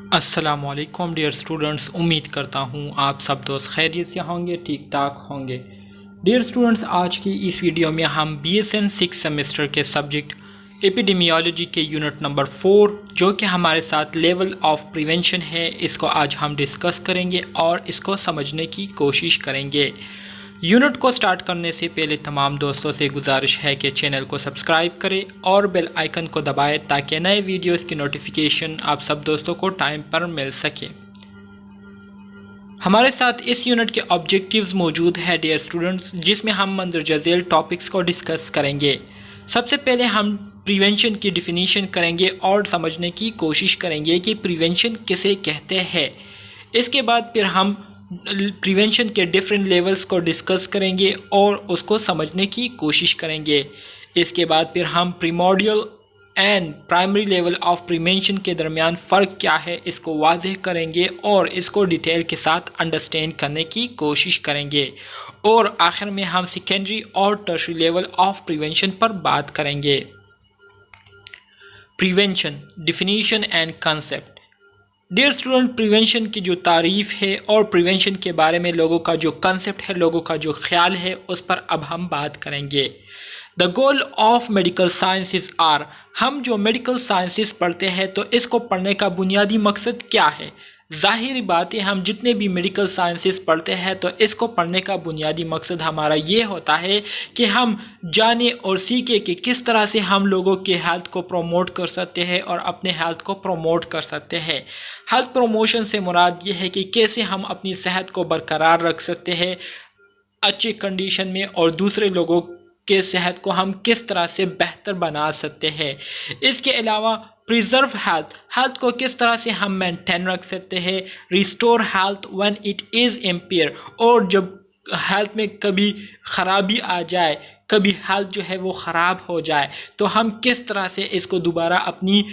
अस्सलामुअलैकुम dear students, उम्मीद करता हूँ आप सब दोस्त खैरियत से होंगे, ठीक ठाक होंगे। डियर स्टूडेंट्स, आज की इस वीडियो में हम BSN 6 सेमेस्टर के सब्जेक्ट एपिडेमियोलॉजी के यूनिट नंबर 4 जो कि हमारे साथ लेवल ऑफ प्रिवेंशन है, इसको आज हम डिस्कस करेंगे और इसको समझने की कोशिश करेंगे। यूनिट को स्टार्ट करने से पहले तमाम दोस्तों से गुजारिश है कि चैनल को सब्सक्राइब करें और बेल आइकन को दबाएं ताकि नए वीडियोस की नोटिफिकेशन आप सब दोस्तों को टाइम पर मिल सके। हमारे साथ इस यूनिट के ऑब्जेक्टिव्स मौजूद है डियर स्टूडेंट्स, जिसमें हम मंदरजा झेल टॉपिक्स को डिस्कस करेंगे। सबसे पहले हम प्रिवेंशन की डिफिनीशन करेंगे और समझने की कोशिश करेंगे कि प्रिवेंशन किसे कहते हैं। इसके बाद फिर हम प्रिवेंशन के डिफरेंट लेवल्स को डिस्कस करेंगे और उसको समझने की कोशिश करेंगे। इसके बाद फिर हम primordial and primary level of prevention के दरमियान फ़र्क क्या है इसको वाज़ेह करेंगे और इसको डिटेल के साथ अंडरस्टैंड करने की कोशिश करेंगे। और आखिर में हम सेकेंडरी और टर्शरी लेवल ऑफ प्रिवेंशन पर बात करेंगे। Prevention definition and concept. Dear student, prevention की जो तारीफ़ है और प्रिवेंशन के बारे में लोगों का जो कंसेप्ट है, लोगों का जो ख्याल है, उस पर अब हम बात करेंगे। The goal of medical sciences are, हम जो मेडिकल साइंसेस पढ़ते हैं तो इसको पढ़ने का बुनियादी मकसद क्या है। ज़ाहिर बात है, हम जितने भी मेडिकल साइंसेस पढ़ते हैं तो इसको पढ़ने का बुनियादी मकसद हमारा ये होता है कि हम जाने और सीखें कि किस तरह से हम लोगों के हेल्थ को प्रमोट कर सकते हैं और अपने हेल्थ को प्रमोट कर सकते हैं। हेल्थ प्रमोशन से मुराद ये है कि कैसे हम अपनी सेहत को बरकरार रख सकते हैं अच्छी कंडीशन में और दूसरे लोगों के सेहत को हम किस तरह से बेहतर बना सकते हैं। इसके अलावा प्रिजर्व हेल्थ को किस तरह से हम मेंटेन रख सकते हैं। Restore health when it is empire, और जब हेल्थ में कभी ख़राबी आ जाए, कभी हेल्थ जो है वो ख़राब हो जाए, तो हम किस तरह से इसको दोबारा अपनी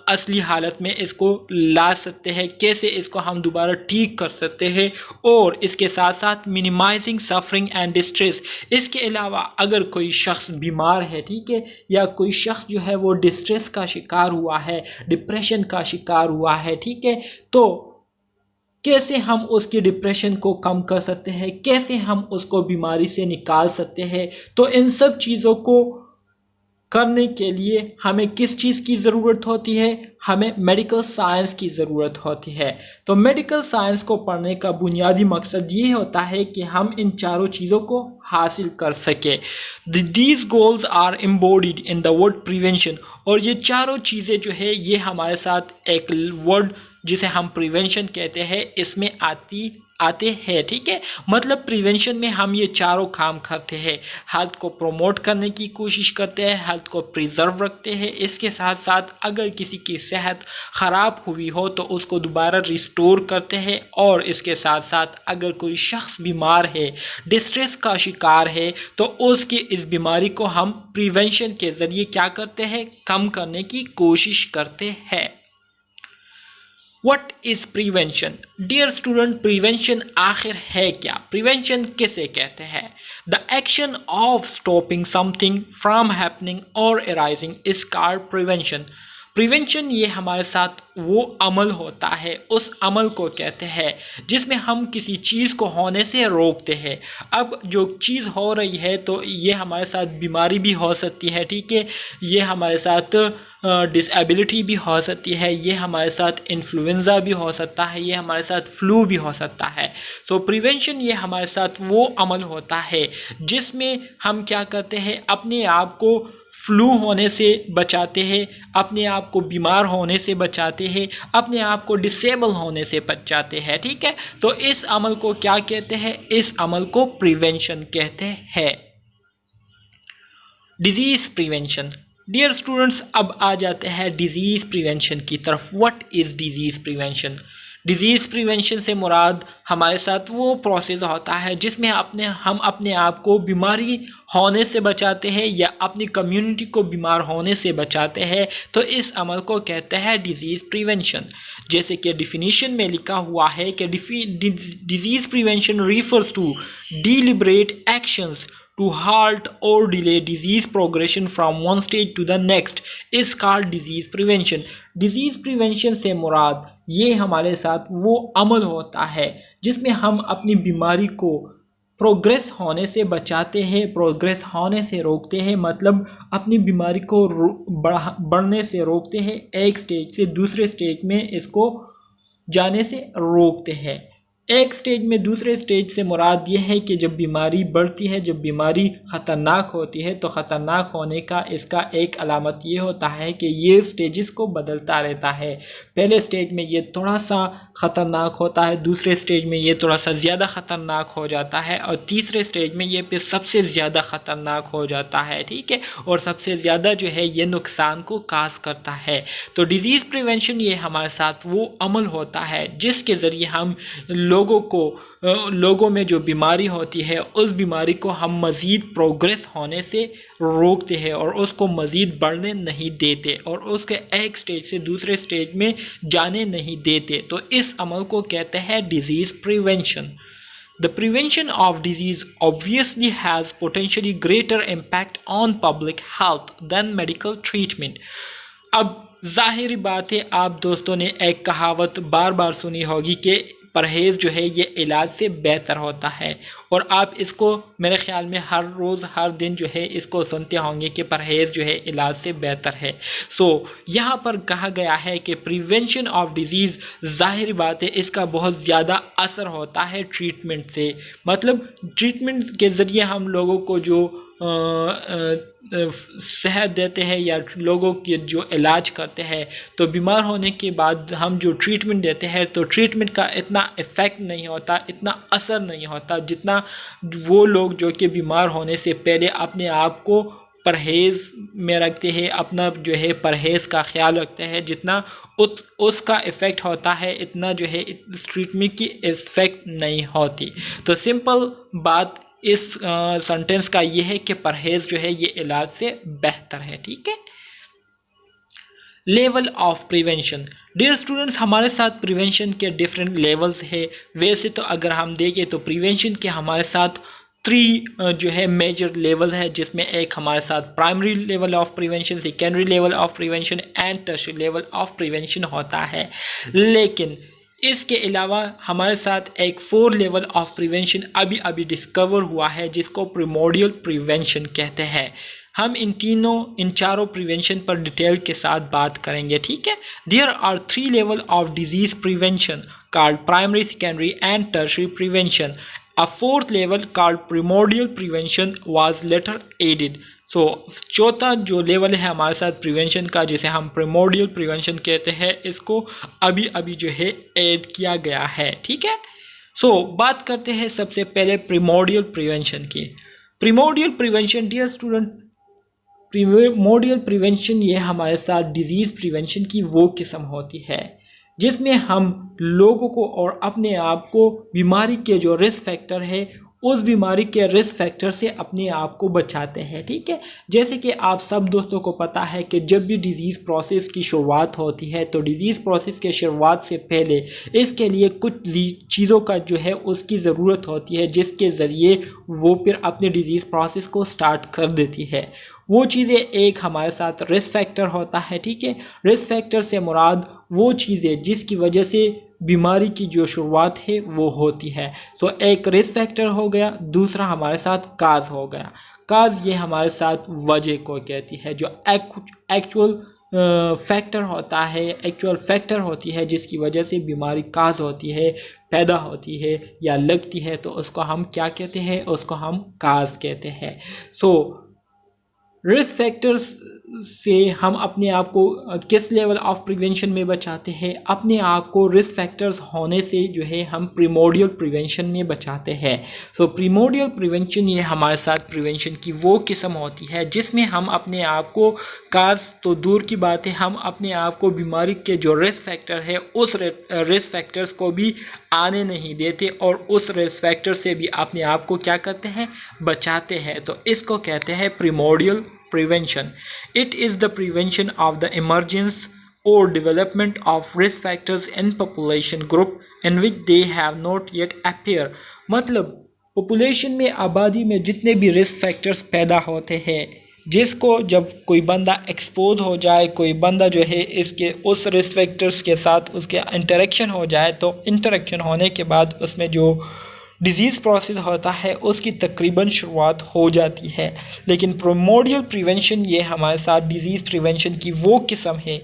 असली हालत में इसको ला सकते हैं, कैसे इसको हम दोबारा ठीक कर सकते हैं। और इसके साथ साथ मिनिमाइजिंग सफरिंग एंड डिस्ट्रेस। इसके अलावा अगर कोई शख्स बीमार है, ठीक है, या कोई शख्स जो है वो डिस्ट्रेस का शिकार हुआ है, डिप्रेशन का शिकार हुआ है, ठीक है, तो कैसे हम उसकी डिप्रेशन को कम कर सकते हैं, कैसे हम उसको बीमारी से निकाल सकते हैं। तो इन सब चीज़ों को करने के लिए हमें किस चीज़ की ज़रूरत होती है, हमें मेडिकल साइंस की ज़रूरत होती है। तो मेडिकल साइंस को पढ़ने का बुनियादी मकसद ये होता है कि हम इन चारों चीज़ों को हासिल कर सके। These goals are embodied in the word prevention, और ये चारों चीज़ें जो है ये हमारे साथ एक वर्ड जिसे हम प्रिवेंशन कहते हैं इसमें आते हैं, ठीक है। मतलब प्रिवेंशन में हम ये चारों काम करते हैं। हेल्थ को प्रमोट करने की कोशिश करते हैं, हेल्थ को प्रिजर्व रखते हैं, इसके साथ साथ अगर किसी की सेहत ख़राब हुई हो तो उसको दोबारा रिस्टोर करते हैं, और इसके साथ साथ अगर कोई शख्स बीमार है, डिस्ट्रेस का शिकार है, तो उसकी इस बीमारी को हम प्रिवेंशन के ज़रिए क्या करते हैं, कम करने की कोशिश करते हैं। What is prevention? Dear student, prevention आखिर है क्या, प्रिवेंशन किसे कहते हैं। The action of stopping something from happening और arising is called prevention. Prevention ये हमारे साथ वो अमल होता है, उस अमल को कहते हैं जिसमें हम किसी चीज़ को होने से रोकते हैं। अब जो चीज़ हो रही है तो ये हमारे साथ बीमारी भी हो सकती है, ठीक है, ये हमारे साथ डिसेबिलिटी भी हो सकती है, ये हमारे साथ इन्फ्लुएंजा भी हो सकता है, ये हमारे साथ फ्लू भी हो सकता है। सो प्रिवेंशन ये हमारे साथ वो अमल होता है जिसमें हम क्या करते हैं, अपने आप को फ्लू होने से बचाते हैं, अपने आप को बीमार होने से बचाते हैं, अपने आप को डिसेबल होने से बचाते हैं, ठीक है। तो इस अमल को क्या कहते हैं, इस अमल को प्रिवेंशन कहते हैं। Disease prevention. डियर स्टूडेंट्स, अब आ जाते हैं डिजीज़ प्रिवेंशन की तरफ। What is disease prevention? Disease prevention से मुराद हमारे साथ वो प्रोसेस होता है जिसमें हम अपने आप को बीमारी होने से बचाते हैं या अपनी कम्युनिटी को बीमार होने से बचाते हैं, तो इस अमल को कहते हैं डिजीज़ प्रिवेंशन। जैसे कि डिफिनीशन में लिखा हुआ है कि disease prevention refers to deliberate actions to halt or delay disease progression from one stage to the next is called disease prevention. Disease prevention से मुराद ये हमारे साथ वो अमल होता है जिसमें हम अपनी बीमारी को प्रोग्रेस होने से बचाते हैं, प्रोग्रेस होने से रोकते हैं, मतलब अपनी बीमारी को बढ़ने से रोकते हैं, एक स्टेज से दूसरे स्टेज में इसको जाने से रोकते हैं। एक स्टेज में दूसरे स्टेज से मुराद ये है कि जब बीमारी बढ़ती है, जब बीमारी ख़तरनाक होती है, तो ख़तरनाक होने का इसका एक अलामत ये होता है कि ये स्टेजेस को बदलता रहता है। पहले स्टेज में ये थोड़ा सा ख़तरनाक होता है, दूसरे स्टेज में ये थोड़ा सा ज़्यादा ख़तरनाक हो जाता है और तीसरे स्टेज में ये फिर सबसे ज़्यादा ख़तरनाक हो जाता है, ठीक है, और सबसे ज़्यादा जो है ये नुकसान को काज करता है। तो डिज़ीज़ प्रिवेंशन ये हमारे साथ वो अमल होता है जिसके ज़रिए हम लोगों में जो बीमारी होती है उस बीमारी को हम मज़ीद प्रोग्रेस होने से रोकते हैं और उसको मज़ीद बढ़ने नहीं देते और उसके एक स्टेज से दूसरे स्टेज में जाने नहीं देते। तो इस अमल को कहते हैं disease prevention. The prevention of disease obviously has potentially greater impact on public health than medical treatment. अब ज़ाहिरी बात है, आप दोस्तों ने एक कहावत बार बार सुनी होगी कि परहेज़ जो है ये इलाज से बेहतर होता है, और आप इसको मेरे ख़्याल में हर रोज़ हर दिन जो है इसको सुनते होंगे कि परहेज़ जो है इलाज से बेहतर है। यहाँ पर कहा गया है कि प्रिवेंशन ऑफ डिज़ीज़, ज़ाहिर बात है इसका बहुत ज़्यादा असर होता है ट्रीटमेंट से, मतलब ट्रीटमेंट के ज़रिए हम लोगों को जो सेहत देते हैं या लोगों के जो इलाज करते हैं, तो बीमार होने के बाद हम जो ट्रीटमेंट देते हैं तो ट्रीटमेंट का इतना इफ़ेक्ट नहीं होता, इतना असर नहीं होता जितना वो लोग जो कि बीमार होने से पहले अपने आप को परहेज़ में रखते हैं, अपना जो है परहेज़ का ख्याल रखते हैं, जितना उसका इफ़ेक्ट होता है इतना जो है इस ट्रीटमेंट की इफ़ेक्ट नहीं होती। तो सिंपल बात इस सेंटेंस का ये है कि परहेज़ जो है ये इलाज से बेहतर है, ठीक है। Level of prevention. Dear students, हमारे साथ प्रिवेंशन के डिफरेंट लेवल्स है। वैसे तो अगर हम देखें तो प्रिवेंशन के हमारे साथ 3 जो है मेजर लेवल है, जिसमें एक हमारे साथ primary level of prevention, secondary level of prevention and tertiary level of prevention होता है। लेकिन इसके अलावा हमारे साथ एक 4 लेवल ऑफ प्रिवेंशन अभी डिस्कवर हुआ है जिसको प्रिमोडियल प्रिवेंशन कहते हैं। हम इन चारों प्रिवेंशन पर डिटेल के साथ बात करेंगे, ठीक है। There are 3 level of disease prevention called primary, secondary and tertiary prevention. A 4th level called primordial prevention was later added. चौथा जो लेवल है हमारे साथ प्रिवेंशन का, जिसे हम प्रिमोडियल प्रिवेंशन कहते हैं, इसको अभी जो है ऐड किया गया है, ठीक है। बात करते हैं सबसे पहले प्रिमोडियल प्रिवेंशन की। Primordial prevention, dear student, primordial prevention ये हमारे साथ डिजीज़ प्रिवेंशन की वो किस्म होती है जिसमें हम लोगों को और अपने आप को बीमारी के जो रिस्क फैक्टर है उस बीमारी के रिस्क फैक्टर से अपने आप को बचाते हैं, ठीक है। जैसे कि आप सब दोस्तों को पता है कि जब भी डिज़ीज़ प्रोसेस की शुरुआत होती है तो डिज़ीज़ प्रोसेस के शुरुआत से पहले इसके लिए कुछ चीज़ों का जो है उसकी ज़रूरत होती है जिसके ज़रिए वो फिर अपने डिज़ीज़ प्रोसेस को स्टार्ट कर देती है। वो चीज़ें एक हमारे साथ रिस्क फैक्टर होता है, ठीक है। रिस्क फैक्टर से मुराद वो चीज़ें जिसकी वजह से बीमारी की जो शुरुआत है वो होती है। एक रिस्क फैक्टर हो गया, दूसरा हमारे साथ काज हो गया। काज ये हमारे साथ वजह को कहती है, जो एक्चुअल फैक्टर होता है, एक्चुअल फैक्टर होती है जिसकी वजह से बीमारी काज होती है, पैदा होती है या लगती है, तो उसको हम क्या कहते हैं, उसको हम काज कहते हैं। रिस्क फैक्टर्स से हम अपने आप को किस लेवल ऑफ प्रिवेंशन में बचाते हैं, अपने आप को रिस्क फैक्टर्स होने से जो है हम प्रिमोडियल प्रिवेंशन में बचाते हैं। प्रिमोडियल प्रिवेंशन ये हमारे साथ प्रिवेंशन की वो किस्म होती है जिसमें हम अपने आप को, काज तो दूर की बात है, हम अपने आप को बीमारी के जो रिस्क फैक्टर है उस रिस्क फैक्टर्स को भी आने नहीं देते और उस रिस्क फैक्टर से भी अपने आप को क्या करते हैं, बचाते हैं। तो इसको कहते हैं primordial prevention. It is the prevention of the emergence or development of risk factors in population group in which they have not yet appear. मतलब पॉपुलेशन में, आबादी में जितने भी रिस्क फैक्टर्स पैदा होते हैं, जिसको जब कोई बंदा एक्सपोज हो जाए, कोई बंदा जो है इसके उस रिस्क फैक्टर्स के साथ उसके इंटरेक्शन हो जाए, तो इंटरेक्शन होने के बाद उसमें जो डिज़ीज़ प्रोसेस होता है उसकी तकरीबन शुरुआत हो जाती है। लेकिन प्रिमोर्डियल प्रिवेंशन ये हमारे साथ डिज़ीज़ प्रिवेंशन की वो किस्म है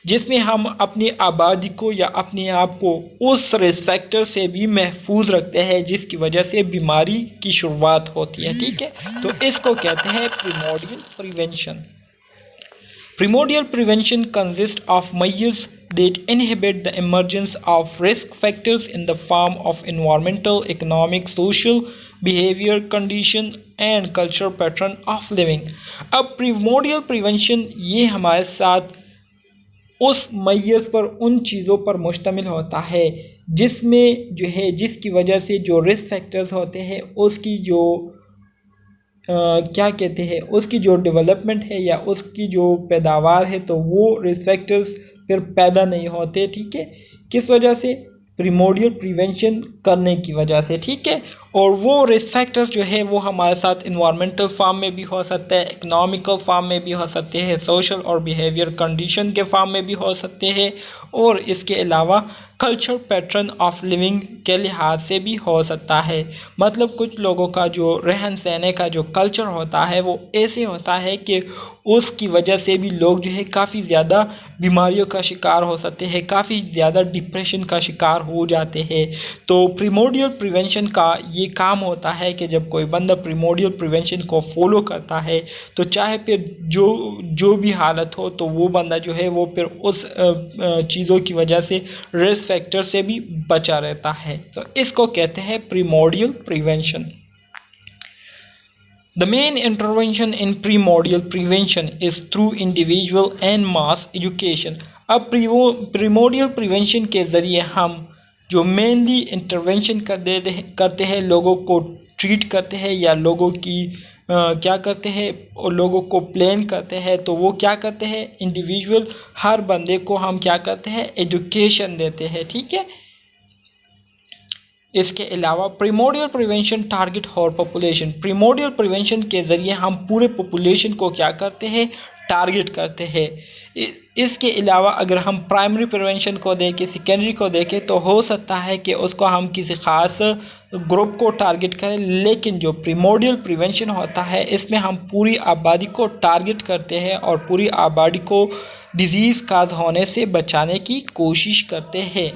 जिसमें हम अपनी आबादी को या अपने आप को उस रिस्क फैक्टर से भी महफूज रखते हैं जिसकी वजह से बीमारी की शुरुआत होती है। ठीक है, तो इसको कहते हैं प्रिमोर्डियल prevention. Primordial prevention consists of measures that inhibit the emergence of risk factors in the form of environmental, economic, social, behavior condition and cultural pattern of living। अब primordial prevention ये हमारे साथ उस measures पर, उन चीज़ों पर मुश्तमिल होता है जिसमें जो है, जिसकी वजह से जो रिस्क फैक्टर्स होते हैं उसकी जो क्या कहते हैं, उसकी जो डेवलपमेंट है या उसकी जो पैदावार है, तो वो रिस्क फैक्टर्स फिर पैदा नहीं होते। ठीक है, किस वजह से? प्रिमोर्डियल प्रिवेंशन करने की वजह से। ठीक है, और वो रिस्क फैक्टर्स जो है वो हमारे साथ इन्वायरमेंटल फॉर्म में भी हो सकता है, इकोनॉमिकल फॉर्म में भी हो सकते हैं, सोशल और बिहेवियर कंडीशन के फॉर्म में भी हो सकते हैं, और इसके अलावा कल्चर पैटर्न ऑफ लिविंग के लिहाज से भी हो सकता है। मतलब कुछ लोगों का जो रहन सहने का जो कल्चर होता है वो ऐसे होता है कि उसकी वजह से भी लोग जो है काफ़ी ज़्यादा बीमारियों का शिकार हो सकते हैं, काफ़ी ज़्यादा डिप्रेशन का शिकार हो जाते हैं। तो प्रिमोर्डियल प्रिवेंशन का ये काम होता है कि जब कोई बंदा प्रिमोर्डियल प्रिवेंशन को फॉलो करता है तो चाहे फिर जो भी हालत हो, तो वो बंदा जो है वो फिर उस चीज़ों की वजह से रिस्क फैक्टर से भी बचा रहता है। तो इसको कहते हैं प्रिमोर्डियल prevention. The main intervention in primordial prevention is through individual and mass education। अब प्रीमोडियल प्रिवेंशन के ज़रिए हम जो मेनली इंटरवेंशन करते हैं, लोगों को ट्रीट करते हैं या लोगों की क्या करते हैं, और लोगों को प्लान करते हैं, तो वो क्या करते हैं, इंडिविजुअल हर बंदे को हम क्या करते हैं, एजुकेशन देते हैं। ठीक है, इसके अलावा primordial prevention target whole population. Primordial prevention के ज़रिए हम पूरे पॉपुलेशन को क्या करते हैं, टारगेट करते हैं। इसके अलावा अगर हम प्राइमरी प्रिवेंशन को देखें, सेकेंडरी को देखें, तो हो सकता है कि उसको हम किसी ख़ास ग्रुप को टारगेट करें, लेकिन जो प्रिमोर्डियल प्रिवेंशन होता है इसमें हम पूरी आबादी को टारगेट करते हैं और पूरी आबादी को डिज़ीज़ काज होने से बचाने की कोशिश करते हैं।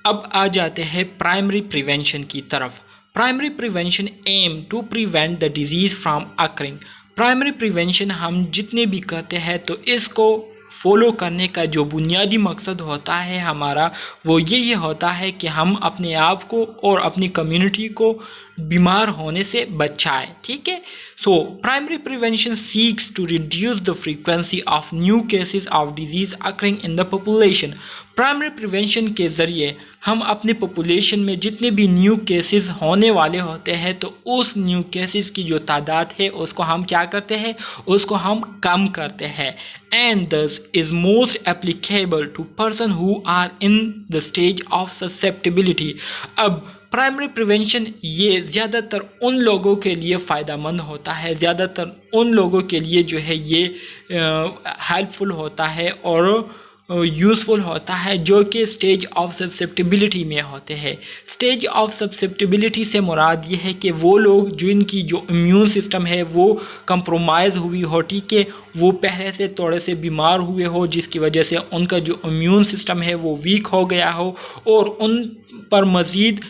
अब आ जाते हैं प्राइमरी प्रिवेंशन की तरफ। Primary prevention aim to prevent the disease from occurring. Primary prevention हम जितने भी करते हैं तो इसको फॉलो करने का जो बुनियादी मकसद होता है हमारा, वो यही होता है कि हम अपने आप को और अपनी कम्युनिटी को बीमार होने से बचाएं। ठीक है, so primary prevention seeks to reduce the frequency of new cases of disease occurring in the population. Primary prevention के ज़रिए हम अपने पॉपुलेशन में जितने भी न्यू केसेस होने वाले होते हैं, तो उस न्यू केसेस की जो तादाद है उसको हम क्या करते हैं, उसको हम कम करते हैं। And this is most applicable to person who are in the stage of susceptibility. अब प्राइमरी प्रिवेंशन ये ज़्यादातर उन लोगों के लिए फ़ायदेमंद होता है, ज़्यादातर उन लोगों के लिए जो है ये हेल्पफुल होता है और यूज़फुल होता है जो कि स्टेज ऑफ ससेप्टिबिलिटी में होते हैं। स्टेज ऑफ ससेप्टिबिलिटी से मुराद ये है कि वो लोग जिनकी जो इम्यून सिस्टम है वो कंप्रोमाइज़ हुई हो, ठीक है, वो पहले से थोड़े से बीमार हुए हो, जिसकी वजह से उनका जो इम्यून सिस्टम है वो वीक हो गया हो और उन पर मज़ीद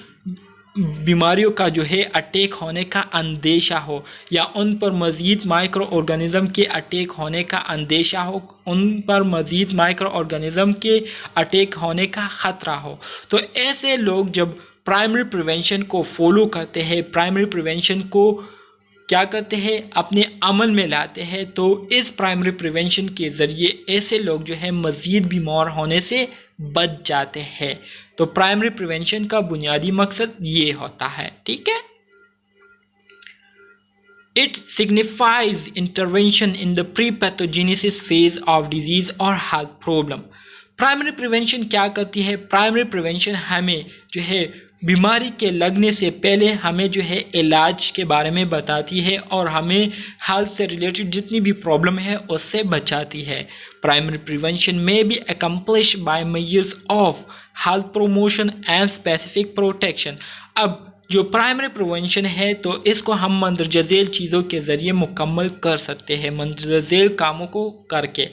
बीमारियों का जो है अटैक होने का अंदेशा हो, या उन पर मज़ीद माइक्रो ऑर्गेनिज़म के अटैक होने का अंदेशा हो, उन पर मज़ीद माइक्रो ऑर्गेनिज़म के अटैक होने का ख़तरा हो। तो ऐसे लोग जब प्राइमरी प्रिवेंशन को फॉलो करते हैं, प्राइमरी प्रिवेंशन को क्या करते हैं, अपने अमल में लाते हैं, तो इस प्राइमरी प्रिवेंशन के ज़रिए ऐसे लोग जो है मज़ीद बीमार होने से बच जाते हैं। तो प्राइमरी प्रिवेंशन का बुनियादी मकसद ये होता है। ठीक है, it signifies intervention in the pre pathogenesis phase of disease और हेल्थ प्रॉब्लम। प्राइमरी प्रिवेंशन क्या करती है, प्राइमरी प्रिवेंशन हमें जो है बीमारी के लगने से पहले हमें जो है इलाज के बारे में बताती है और हमें हेल्थ से रिलेटेड जितनी भी प्रॉब्लम है उससे बचाती है। प्राइमरी प्रिवेंशन में be accomplish by measures of health promotion and specific protection. अब जो प्राइमरी प्रिवेंशन है तो इसको हम मंदरजा झेल चीज़ों के ज़रिए मुकम्मल कर सकते हैं, मंदरजा झेल कामों को करके।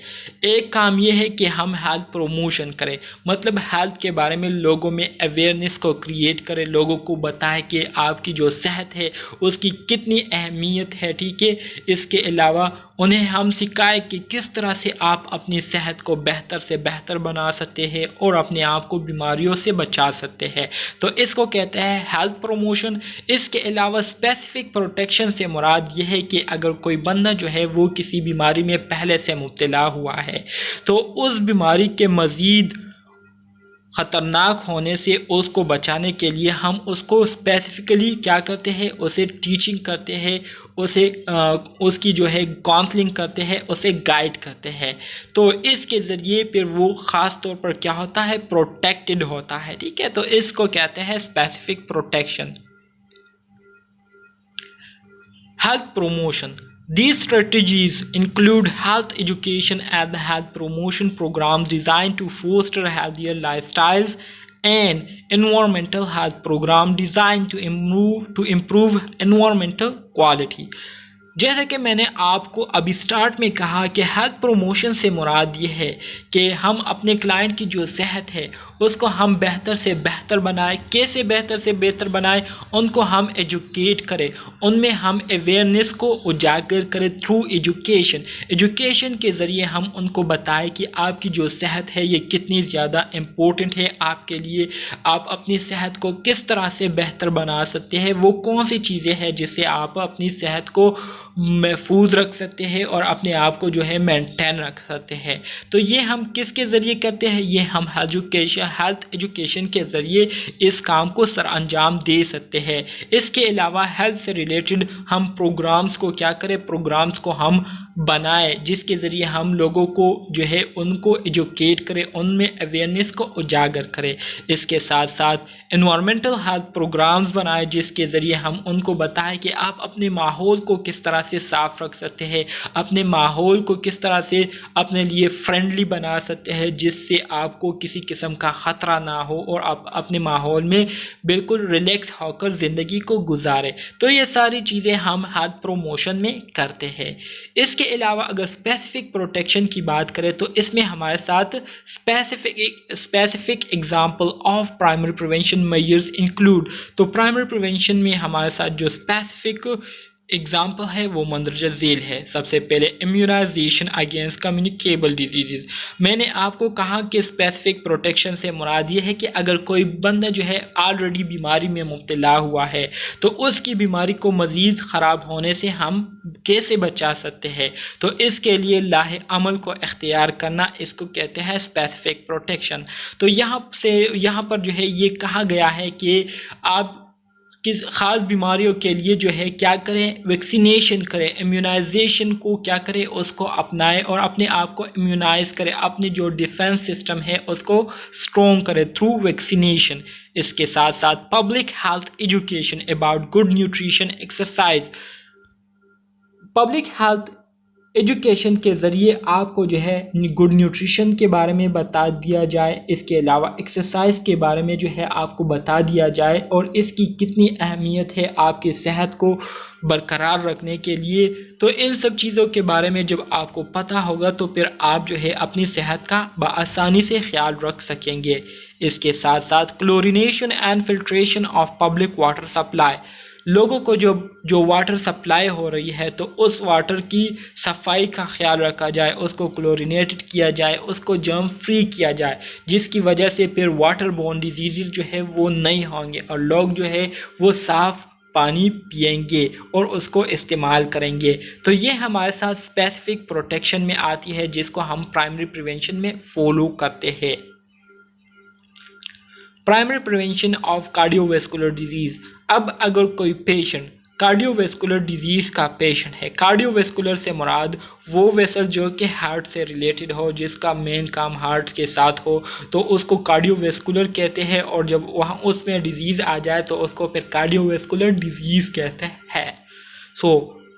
एक काम यह है कि हम हेल्थ प्रमोशन करें, मतलब हेल्थ के बारे में लोगों में अवेयरनेस को क्रिएट करें, लोगों को बताएं कि आपकी जो सेहत है उसकी कितनी अहमियत है, ठीक है। इसके अलावा उन्हें हम सिखाएं कि किस तरह से आप अपनी सेहत को बेहतर से बेहतर बना सकते हैं और अपने आप को बीमारियों से बचा सकते हैं। तो इसको कहते हैं हेल्थ प्रमोशन। इसके अलावा स्पेसिफिक प्रोटेक्शन से मुराद यह है कि अगर कोई बंदा जो है वो किसी बीमारी में पहले से मुब्तला हुआ है तो उस बीमारी के मज़ीद ख़तरनाक होने से उसको बचाने के लिए हम उसको स्पेसिफ़िकली क्या करते हैं, उसे टीचिंग करते हैं, उसे उसकी जो है काउंसलिंग करते हैं, उसे गाइड करते हैं। तो इसके ज़रिए फिर वो ख़ास तौर पर क्या होता है, प्रोटेक्टेड होता है, ठीक है। तो इसको कहते हैं specific protection. Health promotion. These strategies include health education and health promotion programs designed to foster healthier lifestyles and environmental health program designed to improve environmental quality। जैसा कि मैंने आपको अभी स्टार्ट में कहा कि हेल्थ प्रमोशन से मुराद ये है कि हम अपने क्लाइंट की जो सेहत है उसको हम बेहतर से बेहतर बनाएं। कैसे बेहतर से बेहतर बनाएं, उनको हम एजुकेट करें, उनमें हम अवेयरनेस को उजागर करें थ्रू एजुकेशन। एजुकेशन के ज़रिए हम उनको बताएं कि आपकी जो सेहत है ये कितनी ज़्यादा इम्पोर्टेंट है आपके लिए, आप अपनी सेहत को किस तरह से बेहतर बना सकते हैं, वो कौन सी चीज़ें हैं जिससे आप अपनी सेहत को महफूज रख सकते हैं और अपने आप को जो है मेंटेन रख सकते हैं। तो ये हम किसके ज़रिए करते हैं, ये हम हेल्थ एजुकेशन के ज़रिए इस काम को सर अंजाम दे सकते हैं। इसके अलावा हेल्थ से रिलेटेड हम प्रोग्राम्स को क्या करें, प्रोग्राम्स को हम बनाएं जिसके ज़रिए हम लोगों को जो है उनको एजुकेट करें, उनमें अवेयरनेस को उजागर करें। इसके साथ साथ एनवायरमेंटल हेल्थ प्रोग्राम्स बनाएं जिसके ज़रिए हम उनको बताएं कि आप अपने माहौल को किस तरह से साफ़ रख सकते हैं, अपने माहौल को किस तरह से अपने लिए फ्रेंडली बना सकते हैं जिससे आपको किसी किस्म का ख़तरा ना हो और आप अपने माहौल में बिल्कुल रिलैक्स होकर ज़िंदगी को गुजारें। तो ये सारी चीज़ें हम हेल्थ प्रमोशन में करते हैं। इसके अलावा अगर स्पेसिफिक प्रोटेक्शन की बात करें तो इसमें हमारे साथ specific example of primary prevention measures include. तो प्राइमरी प्रिवेंशन में हमारे साथ जो स्पेसिफिक एग्जाम्पल है वो मंदरजा झेल है। सबसे पहले इम्यूनाइजेशन अगेंस्ट कम्युनिकेबल डिजीज़। मैंने आपको कहा कि स्पेसिफिक प्रोटेक्शन से मुराद ये है कि अगर कोई बंदा जो है ऑलरेडी बीमारी में मुब्तला हुआ है तो उसकी बीमारी को मज़ीद ख़राब होने से हम कैसे बचा सकते हैं, तो इसके लिए लाहे अमल को इख्तियार करना, इसको कहते हैं स्पेसिफिक प्रोटेक्शन। तो यहाँ पर जो है ये कहा गया है कि आप किस ख़ास बीमारियों के लिए जो है क्या करें, वैक्सीनेशन करें, इम्यूनाइजेशन को क्या करें, उसको अपनाएं और अपने आप को इम्यूनाइज करें, अपनी जो डिफेंस सिस्टम है उसको स्ट्रॉन्ग करें थ्रू वैक्सीनेशन। इसके साथ साथ public health education about good nutrition exercise. Public health education के ज़रिए आपको जो है गुड न्यूट्रिशन के बारे में बता दिया जाए, इसके अलावा एक्सरसाइज के बारे में जो है आपको बता दिया जाए और इसकी कितनी अहमियत है आपकी सेहत को बरकरार रखने के लिए। तो इन सब चीज़ों के बारे में जब आपको पता होगा तो फिर आप जो है अपनी सेहत का बआसानी से ख्याल रख सकेंगे। इसके साथ साथ chlorination and filtration of public water supply. लोगों को जो वाटर सप्लाई हो रही है तो उस वाटर की सफाई का ख्याल रखा जाए, उसको क्लोरिनेटेड किया जाए, उसको जर्म फ्री किया जाए, जिसकी वजह से फिर वाटर बोर्न डिजीज़ जो है वो नहीं होंगे और लोग जो है वो साफ़ पानी पिएंगे और उसको इस्तेमाल करेंगे। तो ये हमारे साथ स्पेसिफिक प्रोटेक्शन में आती है जिसको हम प्राइमरी प्रिवेंशन में फॉलो करते हैं। Primary prevention of cardiovascular disease. अब अगर कोई पेशेंट कार्डियोवैस्कुलर डिजीज़ का पेशेंट है। कार्डियोवैस्कुलर से मुराद वो वेसल जो कि हार्ट से रिलेटेड हो, जिसका मेन काम हार्ट के साथ हो, तो उसको कार्डियोवैस्कुलर कहते हैं। और जब वहाँ उसमें डिजीज़ आ जाए तो उसको फिर कार्डियोवैस्कुलर डिजीज़ कहते हैं। So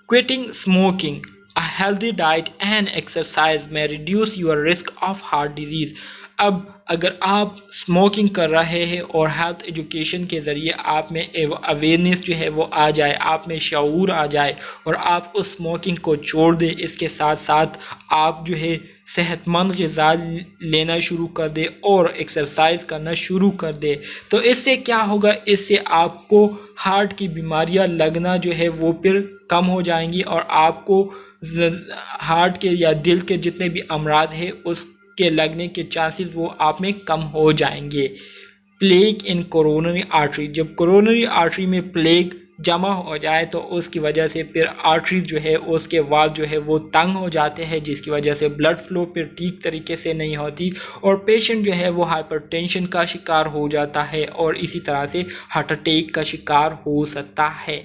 quitting smoking, a healthy diet and exercise may reduce your risk of heart disease। अब अगर आप स्मोकिंग कर रहे हैं और हेल्थ एजुकेशन के ज़रिए आप में अवेयरनेस जो है वो आ जाए, आप में शऊर आ जाए और आप उस स्मोकिंग को छोड़ दें, इसके साथ साथ आप जो है सेहतमंद ग़िज़ा लेना शुरू कर दे और एक्सरसाइज करना शुरू कर दे, तो इससे क्या होगा, इससे आपको हार्ट की बीमारियां लगना जो है वो फिर कम हो जाएंगी और आपको हार्ट के या दिल के जितने भी अमराज है उसके लगने के चांसेस वो आप में कम हो जाएंगे। प्लेग इन कोरोनरी आर्टरी, जब कोरोनरी आर्टरी में प्लेग जमा हो जाए तो उसकी वजह से फिर आर्टरी जो है उसके वाल्व जो है वो तंग हो जाते हैं, जिसकी वजह से ब्लड फ्लो फिर ठीक तरीके से नहीं होती और पेशेंट जो है वो हाइपरटेंशन का शिकार हो जाता है और इसी तरह से हार्ट अटैक का शिकार हो सकता है।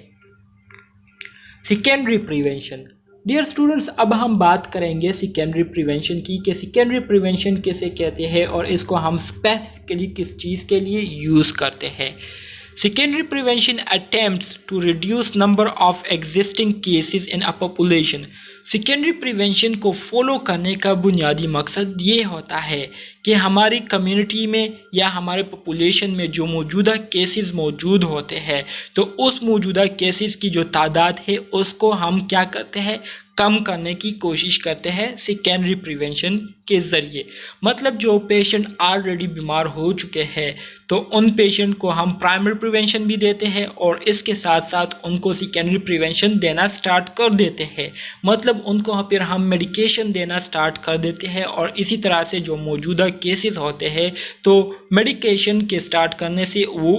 Secondary prevention. डियर स्टूडेंट्स, अब हम बात करेंगे सेकेंडरी प्रिवेंशन की कि सेकेंडरी प्रिवेंशन किसे कहते हैं और इसको हम स्पेसिफिकली किस चीज़ के लिए यूज़ करते हैं। Secondary prevention attempts to reduce number of existing cases in a population. Secondary prevention को फॉलो करने का बुनियादी मकसद ये होता है कि हमारी कम्युनिटी में या हमारे पॉपुलेशन में जो मौजूदा केसेस मौजूद होते हैं तो उस मौजूदा केसेस की जो तादाद है उसको हम क्या करते हैं, कम करने की कोशिश करते हैं सेकेंडरी प्रिवेंशन के ज़रिए। मतलब जो पेशेंट ऑलरेडी बीमार हो चुके हैं तो उन पेशेंट को हम प्राइमरी प्रिवेंशन भी देते हैं और इसके साथ साथ उनको सेकेंडरी प्रिवेंशन देना स्टार्ट कर देते हैं। मतलब उनको फिर हम मेडिकेशन देना स्टार्ट कर देते हैं और इसी तरह से जो मौजूदा केसेस होते हैं तो मेडिकेशन के स्टार्ट करने से वो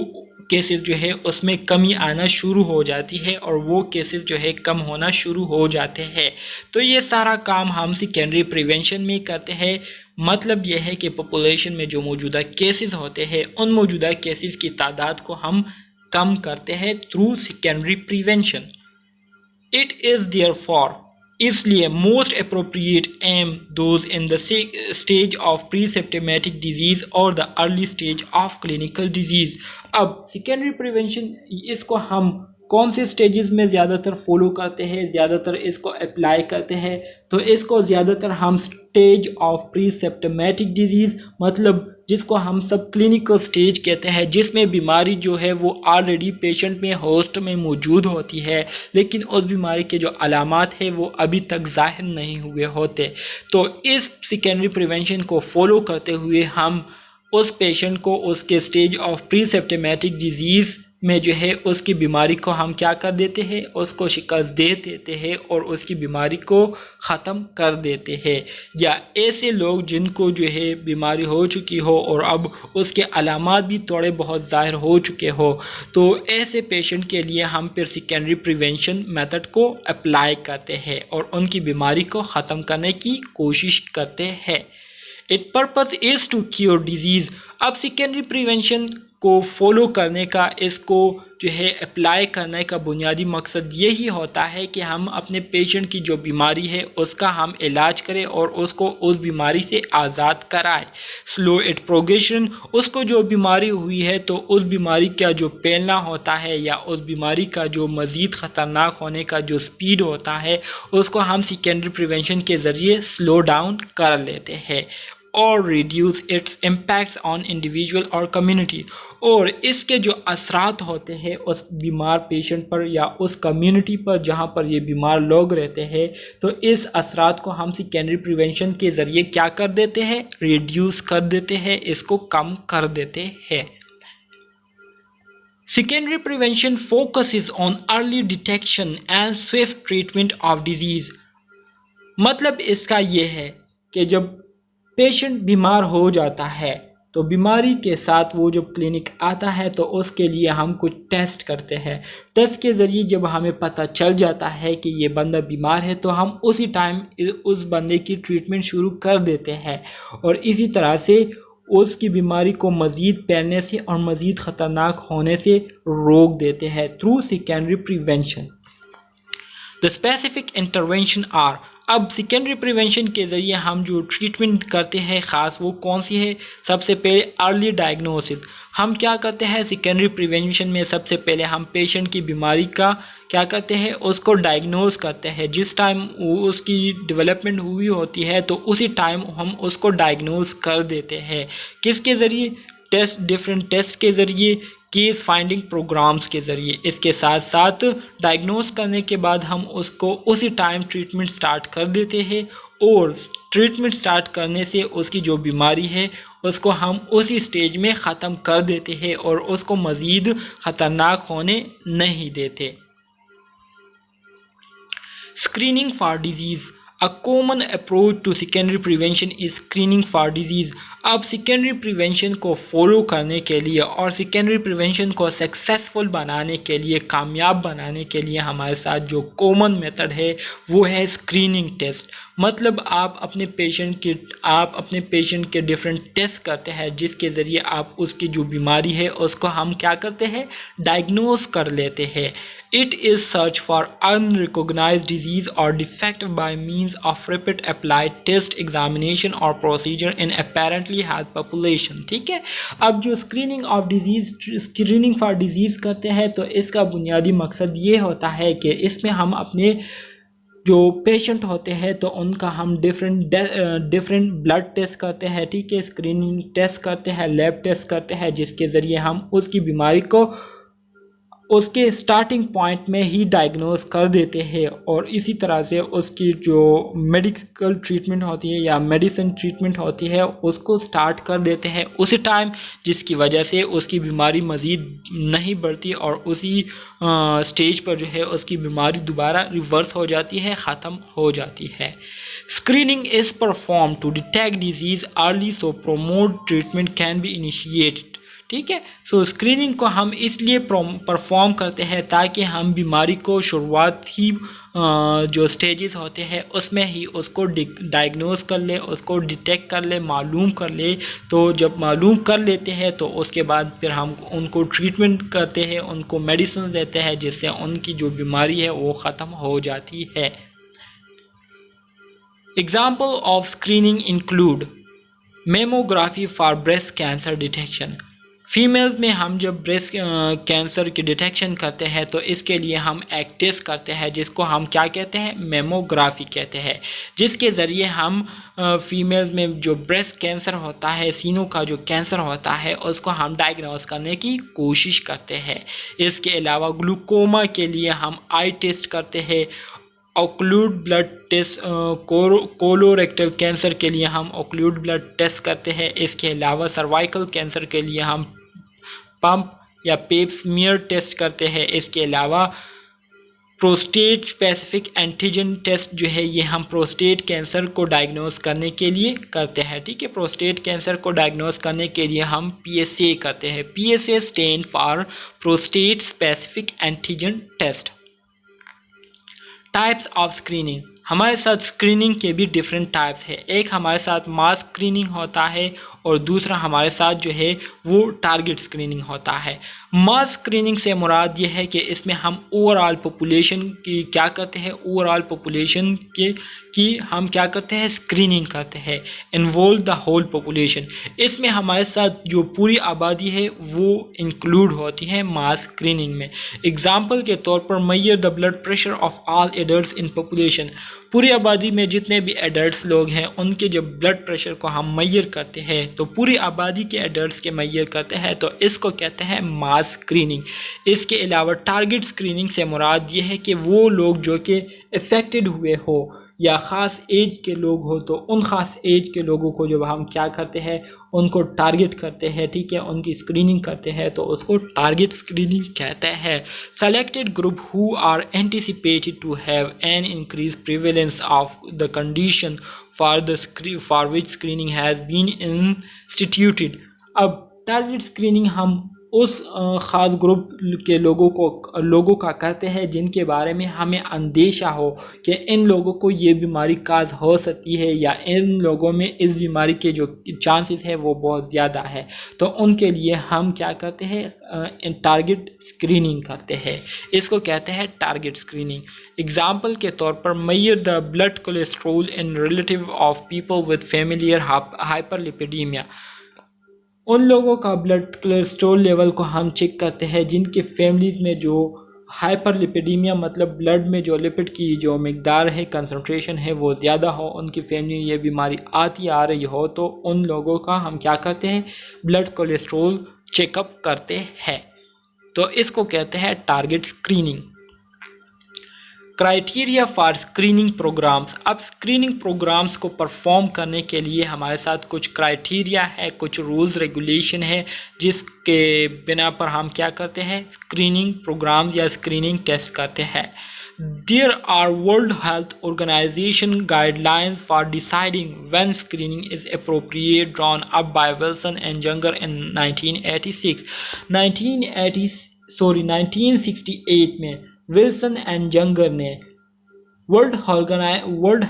केसेस जो है उसमें कमी आना शुरू हो जाती है और वो केसेस जो है कम होना शुरू हो जाते हैं। तो ये सारा काम हम सेकेंडरी प्रिवेंशन में करते हैं। मतलब यह है कि पॉपुलेशन में जो मौजूदा केसेस होते हैं उन मौजूदा केसेस की तादाद को हम कम करते हैं through secondary prevention. It is therefore, इसलिए most appropriate aim those in the stage of presymptomatic disease और the early stage of clinical disease. अब सेकेंडरी प्रिवेंशन इसको हम कौन से स्टेजेस में ज़्यादातर फॉलो करते हैं, ज़्यादातर इसको अप्लाई करते हैं, तो इसको ज़्यादातर हम stage of presymptomatic disease, मतलब जिसको हम सब क्लिनिकल स्टेज कहते हैं, जिसमें बीमारी जो है वो ऑलरेडी पेशेंट में होस्ट में मौजूद होती है लेकिन उस बीमारी के जो अलामात है वो अभी तक ज़ाहिर नहीं हुए होते। तो इस सेकेंडरी प्रिवेंशन को फॉलो करते हुए हम उस पेशेंट को उसके stage of presymptomatic disease में जो है उसकी बीमारी को हम क्या कर देते हैं, उसको शिकस्त दे देते हैं और उसकी बीमारी को ख़त्म कर देते हैं। या ऐसे लोग जिनको जो है बीमारी हो चुकी हो और अब उसके अलामात भी थोड़े बहुत ज़ाहिर हो चुके हो तो ऐसे पेशेंट के लिए हम फिर सेकेंडरी प्रिवेंशन मेथड को अप्लाई करते हैं और उनकी बीमारी को ख़त्म करने की कोशिश करते हैं। It purpose is to cure disease. अब सेकेंडरी प्रिवेंशन को फॉलो करने का, इसको जो है अप्लाई करने का बुनियादी मकसद यही होता है कि हम अपने पेशेंट की जो बीमारी है उसका हम इलाज करें और उसको उस बीमारी से आज़ाद कराएं। स्लो इट प्रोग्रेशन, उसको जो बीमारी हुई है तो उस बीमारी का जो फैलना होता है या उस बीमारी का जो मज़ीद ख़तरनाक होने का जो स्पीड होता है उसको हम सेकेंडरी प्रिवेंशन के ज़रिए स्लो डाउन कर लेते हैं और reduce it's impacts on individual और कम्युनिटी। और इसके जो असरात होते हैं उस बीमार पेशेंट पर या उस कम्युनिटी पर जहाँ पर ये बीमार लोग रहते हैं तो इस असरात को हम सेकेंडरी प्रिवेंशन के ज़रिए क्या कर देते हैं, रिड्यूस कर देते हैं, इसको कम कर देते हैं। Secondary prevention focuses on early detection and Swift treatment of disease. मतलब इसका ये है कि जब पेशेंट बीमार हो जाता है तो बीमारी के साथ वो जब क्लिनिक आता है तो उसके लिए हम कुछ टेस्ट करते हैं। टेस्ट के ज़रिए जब हमें पता चल जाता है कि ये बंदा बीमार है तो हम उसी टाइम उस बंदे की ट्रीटमेंट शुरू कर देते हैं और इसी तरह से उसकी बीमारी को मज़ीद फैलने से और मज़ीद ख़तरनाक होने से रोक देते हैं through secondary prevention. The specific intervention are, अब सेकेंडरी प्रिवेंशन के ज़रिए हम जो ट्रीटमेंट करते हैं ख़ास वो कौन सी है? सबसे पहले अर्ली डायग्नोसिस। हम क्या करते हैं सेकेंडरी प्रिवेंशन में? सबसे पहले हम पेशेंट की बीमारी का क्या करते हैं, उसको डायग्नोस करते हैं। जिस टाइम उसकी डेवलपमेंट हुई होती है तो उसी टाइम हम उसको डायग्नोस कर देते हैं। किसके ज़रिए? टेस्ट, डिफरेंट टेस्ट के ज़रिए, केस फाइंडिंग प्रोग्राम्स के ज़रिए। इसके साथ साथ डायग्नोस करने के बाद हम उसको उसी टाइम ट्रीटमेंट स्टार्ट कर देते हैं और ट्रीटमेंट स्टार्ट करने से उसकी जो बीमारी है उसको हम उसी स्टेज में ख़त्म कर देते हैं और उसको मज़ीद ख़तरनाक होने नहीं देते। Screening for disease, A common approach to secondary prevention is screening for disease। अब सेकेंडरी प्रिवेंशन को फॉलो करने के लिए और सेकेंडरी प्रिवेंशन को सक्सेसफुल बनाने के लिए, कामयाब बनाने के लिए हमारे साथ जो कॉमन मेथड है वो है स्क्रीनिंग टेस्ट। मतलब आप अपने पेशेंट के डिफरेंट टेस्ट करते हैं जिसके ज़रिए आप उसकी जो बीमारी है उसको हम क्या करते हैं, डायग्नोस कर लेते हैं। It is search for unrecognized disease or defect by means of repeat applied test, examination or procedure in apparently healthy population। ठीक है, अब जो स्क्रीनिंग फॉर डिजीज़ करते हैं तो इसका बुनियादी मकसद ये होता है कि इसमें हम अपने जो पेशेंट होते हैं तो उनका हम डिफरेंट ब्लड टेस्ट करते हैं। ठीक है, स्क्रीनिंग टेस्ट करते हैं, लैब टेस्ट करते हैं जिसके ज़रिए हम उसकी बीमारी को उसके स्टार्टिंग पॉइंट में ही डायग्नोस कर देते हैं और इसी तरह से उसकी जो मेडिकल ट्रीटमेंट होती है या मेडिसिन ट्रीटमेंट होती है उसको स्टार्ट कर देते हैं उसी टाइम, जिसकी वजह से उसकी बीमारी मज़ीद नहीं बढ़ती और उसी स्टेज पर जो है उसकी बीमारी दोबारा रिवर्स हो जाती है, ख़त्म हो जाती है। Screening is perform to detect disease early so promote treatment can be initiated. ठीक है, सो स्क्रीनिंग को हम इसलिए परफॉर्म करते हैं ताकि हम बीमारी को शुरुआती जो स्टेजेस होते हैं उसमें ही उसको डायग्नोस कर ले, उसको डिटेक्ट कर ले, मालूम कर ले। तो जब मालूम कर लेते हैं तो उसके बाद फिर हम उनको ट्रीटमेंट करते हैं, उनको मेडिसिन देते हैं जिससे उनकी जो बीमारी है वो ख़त्म हो जाती है। Example of screening include mammography for breast cancer detection. Females में हम जब ब्रेस्ट कैंसर की डिटेक्शन करते हैं तो इसके लिए हम एक टेस्ट करते हैं जिसको हम क्या कहते हैं, मेमोग्राफी कहते हैं, जिसके ज़रिए हम फीमेल्स में जो ब्रेस्ट कैंसर होता है, सीनों का जो कैंसर होता है उसको हम डायग्नोस करने की कोशिश करते हैं। इसके अलावा ग्लूकोमा के लिए हम आई टेस्ट करते हैं, occult blood test, colorectal cancer के लिए हम ऑक्लूड ब्लड टेस्ट करते हैं। इसके अलावा सर्वाइकल कैंसर के लिए हम पंप या पेप स्मीयर टेस्ट करते हैं। इसके अलावा प्रोस्टेट स्पेसिफिक एंटीजन टेस्ट जो है ये हम प्रोस्टेट कैंसर को डायग्नोस करने के लिए करते हैं। ठीक है, प्रोस्टेट कैंसर को डायग्नोस करने के लिए हम PSA करते हैं। PSA stand for prostate specific antigen test. Types of screening, हमारे साथ स्क्रीनिंग के भी डिफरेंट टाइप्स है। एक हमारे साथ मास स्क्रीनिंग होता है और दूसरा हमारे साथ जो है वो टारगेट स्क्रीनिंग होता है। मास स्क्रीनिंग से मुराद ये है कि इसमें हम ओवरऑल पॉपुलेशन की क्या करते हैं, ओवरऑल पॉपुलेशन की हम क्या करते हैं, स्क्रीनिंग करते हैं, इन्वॉल्व द होल पॉपुलेशन। इसमें हमारे साथ जो पूरी आबादी है वो इंक्लूड होती है मास स्क्रीनिंग में। एग्जाम्पल के तौर पर measure the blood pressure of all adults in population, पूरी आबादी में जितने भी एडल्ट्स लोग हैं उनके जब ब्लड प्रेशर को हम मेजर करते हैं तो पूरी आबादी के एडल्ट्स के मेजर करते हैं तो इसको कहते हैं मास स्क्रीनिंग। इसके अलावा टारगेट स्क्रीनिंग से मुराद ये है कि वो लोग जो कि अफेक्टेड हुए हो या ख़ास एज के लोग हो तो उन ख़ास एज के लोगों को जब हम क्या करते हैं, उनको टारगेट करते हैं। ठीक है, उनकी स्क्रीनिंग करते हैं तो उसको टारगेट स्क्रीनिंग कहते हैं। Selected group who are anticipated to have an increase prevalence of the condition for which screening has been instituted. अब टारगेट स्क्रीनिंग हम उस ख़ास ग्रुप के लोगों का करते हैं जिनके बारे में हमें अंदेशा हो कि इन लोगों को ये बीमारी काज हो सकती है या इन लोगों में इस बीमारी के जो चांसेस है वो बहुत ज़्यादा है। तो उनके लिए हम क्या करते हैं, टारगेट स्क्रीनिंग करते हैं। इसको कहते हैं टारगेट स्क्रीनिंग। एग्जाम्पल के तौर पर measure the blood cholesterol in relative of people with familiar hyperlipidaemia. उन लोगों का ब्लड कोलेस्ट्रॉल लेवल को हम चेक करते हैं जिनके फैमिलीज में जो हाइपरलिपिडीमिया मतलब ब्लड में जो लिपिड की जो मिकदार है, कंसंट्रेशन है वो ज़्यादा हो, उनकी फैमिली में ये बीमारी आ रही हो, तो उन लोगों का हम क्या करते हैं, ब्लड कोलेस्ट्रॉल चेकअप करते हैं। तो इसको कहते हैं target screening. Criteria for screening programmes. अब स्क्रीनिंग प्रोग्राम्स को परफॉर्म करने के लिए हमारे साथ कुछ क्राइटेरिया है, कुछ रूल्स रेगुलेशन है जिसके बिना पर हम क्या करते हैं, स्क्रीनिंग प्रोग्राम्स या स्क्रीनिंग टेस्ट करते हैं। There are World Health Organization guidelines for deciding when screening is appropriate drawn up by Wilson and Younger in 1968 में विल्सन एंड जंगर ने वर्ल्ड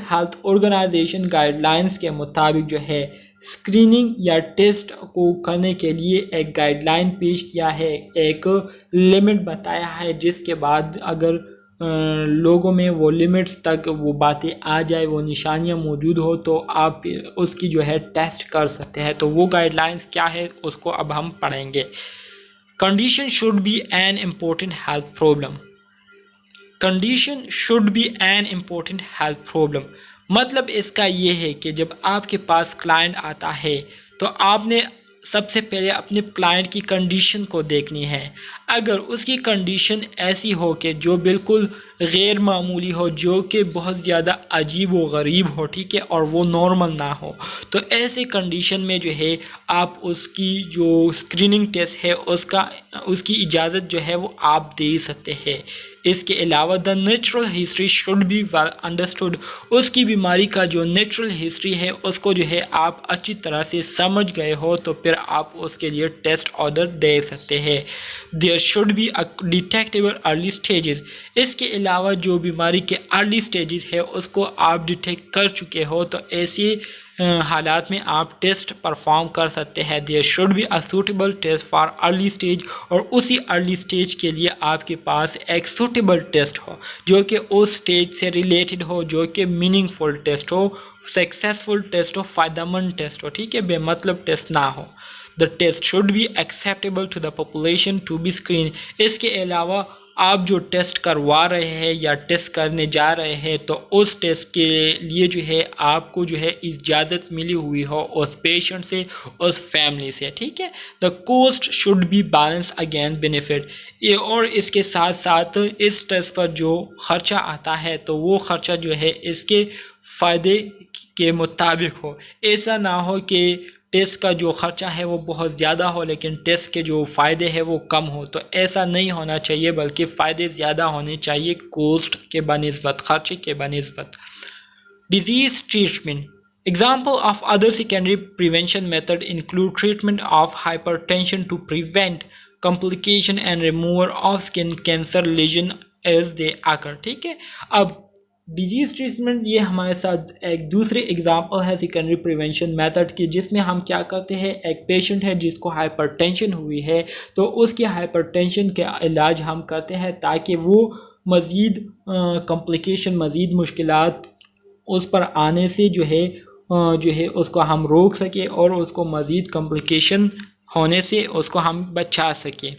हेल्थ ऑर्गेनाइजेशन गाइडलाइंस के मुताबिक जो है स्क्रीनिंग या टेस्ट को करने के लिए एक गाइडलाइन पेश किया है, एक लिमिट बताया है, जिसके बाद अगर लोगों में वो लिमिट्स तक वो बातें आ जाए, वो निशानियां मौजूद हो, तो आप उसकी जो है टेस्ट कर सकते हैं। तो वो गाइडलाइंस क्या है उसको अब हम पढ़ेंगे। Condition should be an important health problem. Condition should be an important health problem मतलब इसका ये है कि जब आपके पास क्लाइंट आता है तो आपने सबसे पहले अपने क्लाइंट की कंडीशन को देखनी है। अगर उसकी कंडीशन ऐसी हो कि जो बिल्कुल गैर मामूली हो, जो कि बहुत ज़्यादा अजीब व गरीब हो, ठीक है, और वो नॉर्मल ना हो, तो ऐसे कंडीशन में जो है आप उसकी जो स्क्रीनिंग टेस्ट है उसकी इजाज़त जो है वो आप दे सकते हैं। इसके अलावा the natural history should be well understood. उसकी बीमारी का जो नेचुरल हिस्ट्री है उसको जो है आप अच्छी तरह से समझ गए हो, तो फिर आप उसके लिए टेस्ट ऑर्डर दे सकते हैं। There should be a detectable early stages. इसके अलावा जो बीमारी के अर्ली स्टेजेस है उसको आप डिटेक्ट कर चुके हो, तो ऐसे हालात में आप टेस्ट परफॉर्म कर सकते हैं। There should be a suitable test for early stage. और उसी अर्ली स्टेज के लिए आपके पास एक सूटेबल टेस्ट हो जो कि उस स्टेज से रिलेटेड हो, जो कि मीनिंगफुल टेस्ट हो, सक्सेसफुल टेस्ट हो, फ़ायदेमंद टेस्ट हो, ठीक है, बेमतलब टेस्ट ना हो। The test should be acceptable to the population to be screen. इसके अलावा आप जो टेस्ट करवा रहे हैं या टेस्ट करने जा रहे हैं, तो उस टेस्ट के लिए जो है आपको जो है इजाज़त मिली हुई हो उस पेशेंट से, उस फैमिली से, ठीक है। The cost should be balance again benefit. ये और इसके साथ साथ इस टेस्ट पर जो ख़र्चा आता है तो वो ख़र्चा जो है इसके फ़ायदे के मुताबिक हो। ऐसा ना हो कि टेस्ट का जो ख़र्चा है वो बहुत ज़्यादा हो लेकिन टेस्ट के जो फ़ायदे हैं वो कम हो, तो ऐसा नहीं होना चाहिए, बल्कि फ़ायदे ज़्यादा होने चाहिए कॉस्ट के बनिस्बत, ख़र्चे के बनिस्बत। Disease treatment. Example of other secondary prevention method include treatment of hypertension to prevent complication and removal of skin cancer lesion as they occur, ठीक है। अब डिजीज़ ट्रीटमेंट ये हमारे साथ एक दूसरे एग्जांपल है सेकेंडरी प्रिवेंशन मेथड की, जिसमें हम क्या करते हैं, एक पेशेंट है जिसको हाइपरटेंशन हुई है, तो उसकी हाइपरटेंशन का इलाज हम करते हैं ताकि वो मज़ीद कॉम्प्लिकेशन, मज़ीद मुश्किलात उस पर आने से जो है उसको हम रोक सके और उसको मज़ीद कॉम्प्लिकेशन होने से उसको हम बचा सके।